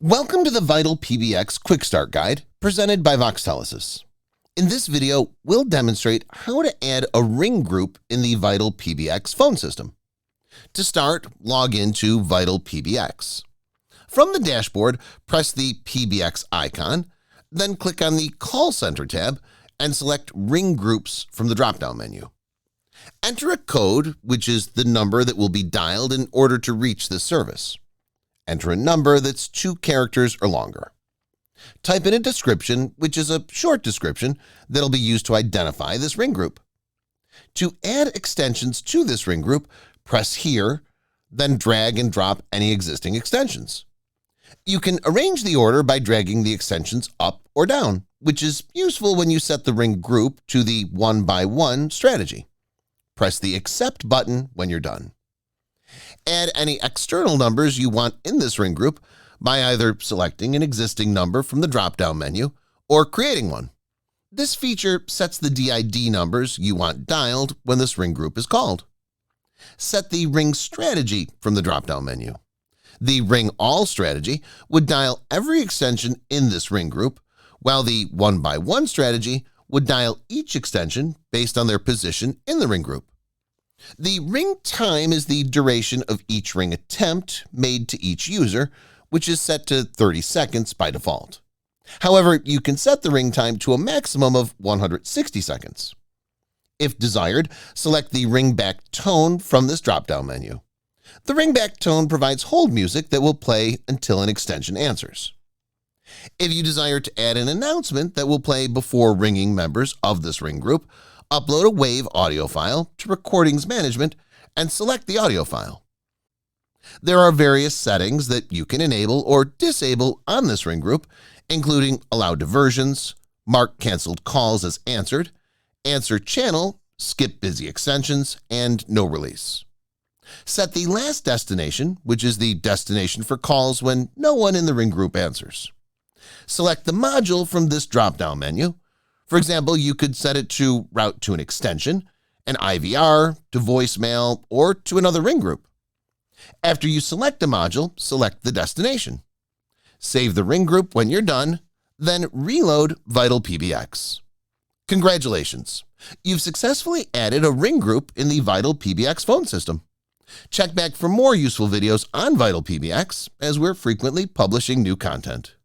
Welcome to the Vital PBX Quick Start Guide presented by Voxtelesys. In this video, we'll demonstrate how to add a ring group in the Vital PBX phone system. To start, log into Vital PBX. From the dashboard, press the PBX icon, then click on the Call Center tab and select Ring Groups from the drop-down menu. Enter a code, which is the number that will be dialed in order to reach this service. Enter a number that's 2 characters or longer. Type in a description, which is a short description that'll be used to identify this ring group. To add extensions to this ring group, press here, then drag and drop any existing extensions. You can arrange the order by dragging the extensions up or down, which is useful when you set the ring group to the 1-by-1 strategy. Press the Accept button when you're done. Add any external numbers you want in this ring group by either selecting an existing number from the drop-down menu or creating one. This feature sets the DID numbers you want dialed when this ring group is called. Set the ring strategy from the drop-down menu. The Ring All strategy would dial every extension in this ring group, while the 1-by-1 strategy would dial each extension based on their position in the ring group. The ring time is the duration of each ring attempt made to each user, which is set to 30 seconds by default. However, you can set the ring time to a maximum of 160 seconds. If desired, select the ringback tone from this drop-down menu. The ringback tone provides hold music that will play until an extension answers. If you desire to add an announcement that will play before ringing members of this ring group, upload a WAV audio file to Recordings Management and select the audio file. There are various settings that you can enable or disable on this ring group, including allow diversions, mark canceled calls as answered, answer channel, skip busy extensions, and no release. Set the last destination, which is the destination for calls when no one in the ring group answers. Select the module from this drop-down menu. For example, you could set it to route to an extension, an IVR, to voicemail, or to another ring group. After you select a module, select the destination. Save the ring group when you're done, then reload Vital PBX. Congratulations! You've successfully added a ring group in the Vital PBX phone system. Check back for more useful videos on Vital PBX as we're frequently publishing new content.